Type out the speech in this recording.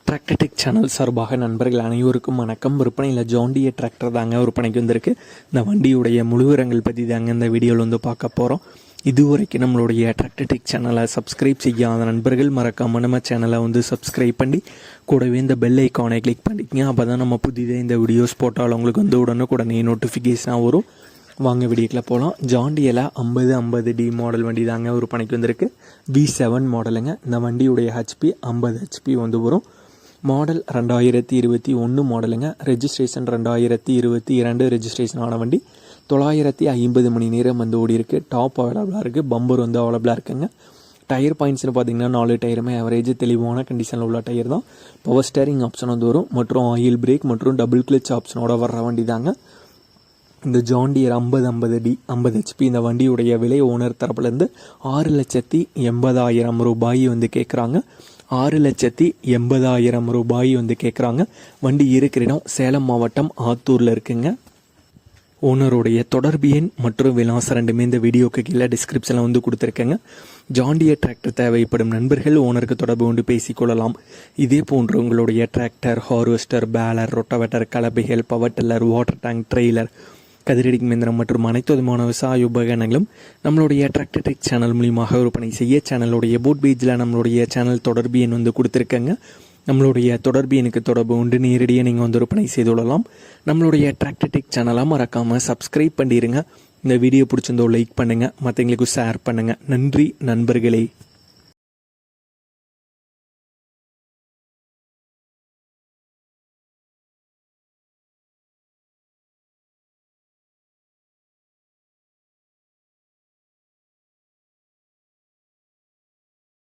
Tractor tech channel சார்பாக நண்பர்கள் அனைவருக்கும் வணக்கம். விற்பனையில் ஜான் டியர் டிராக்டர் தாங்க விற்பனைக்கு வந்திருக்கு. இந்த வண்டியுடைய முழு விவரங்கள் பற்றி தாங்க இந்த வீடியோவில் வந்து பார்க்க போகிறோம். இதுவரைக்கும் நம்மளுடைய டிராக்டர் டெக் சேனலை சப்ஸ்கிரைப் செய்யாத நண்பர்கள் மறக்காம நம்ம சேனலை வந்து சப்ஸ்கிரைப் பண்ணி கூடவே இந்த பெல் ஐக்கானை கிளிக் பண்ணிக்கங்க. அப்போ தான் நம்ம புதிதாக இந்த வீடியோஸ் போட்டால் உங்களுக்கு வந்து உடனே நோட்டிஃபிகேஷனாக வரும். வாங்க வீடியோக்குள்ள போகலாம். ஜான் டியரில் 50D மாடல் வண்டி தாங்க விற்பனைக்கு வந்திருக்கு. V7 மாடலுங்க. இந்த வண்டியுடைய ஹெச்பி 50 ஹெச்பி வந்து வரும். மாடல் 2021 மாடலுங்க. ரெஜிஸ்ட்ரேஷன் 2022 ரெஜிஸ்ட்ரேஷன் ஆன வண்டி. 950 மணி நேரம் வந்து ஓடி இருக்குது. டாப் அவைலபிளாக இருக்குது. பம்பர் வந்து அவைலபிளாக இருக்குங்க. டயர் பாயிண்ட்ஸ்னு பார்த்தீங்கன்னா 4 டயருமே ஆவரேஜ் தெளிவான கண்டிஷனில் உள்ள டயர் தான். பவர் ஸ்டேரிங் ஆப்ஷன் வந்து வரும் மற்றும் ஆயில் பிரேக் மற்றும் டபுள் கிளச் ஆப்ஷனோட வர்ற வண்டி தாங்க இந்த ஜான் டியர் 50D 50 ஹெச்பி. இந்த வண்டியுடைய விலை ஓனர் தரப்புலேருந்து 6,80,000 ரூபாய் வந்து கேட்குறாங்க. 6,80,000 ரூபாய் வந்து கேட்குறாங்க. வண்டி இருக்கிற இடம் சேலம் மாவட்டம் ஆத்தூரில் இருக்குங்க. ஓனருடைய தொடர்பு எண் மற்றும் விலாசம் ரெண்டுமே இந்த வீடியோக்கு கீழே டிஸ்கிரிப்ஷனில் வந்து கொடுத்துருக்கேங்க. ஜான் டியர் டிராக்டர் தேவைப்படும் நண்பர்கள் ஓனருக்கு தொடர்பு கொண்டு பேசிக்கொள்ளலாம். இதே போன்று உங்களுடைய டிராக்டர், ஹார்வெஸ்டர், பேலர், ரொட்டவேட்டர், கலப்பைகள், power tiller, water tank, trailer, கதிரடிக்கும் இயந்திரம் மற்றும் அனைத்து விதமான விவசாய உபகரணங்களும் நம்மளுடைய டிராக்டர் டெக் சேனல் மூலியமாக விற்பனை செய்ய சேனலுடைய போட் பேஜில் நம்மளுடைய சேனல் தொடர்பு எண் வந்து கொடுத்துருக்கேங்க. நம்மளுடைய தொடர்பு எனக்கு தொடர்பு உண்டு. நேரடியாக நீங்கள் வந்து விற்பனை செய்து கொள்ளலாம். நம்மளுடைய டிராக்டர் டெக் சேனலாக மறக்காமல் சப்ஸ்கிரைப் பண்ணிடுங்க. இந்த வீடியோ பிடிச்சிருந்தோ லைக் பண்ணுங்கள், மற்றவங்களுக்கு ஷேர் பண்ணுங்கள். நன்றி நண்பர்களே.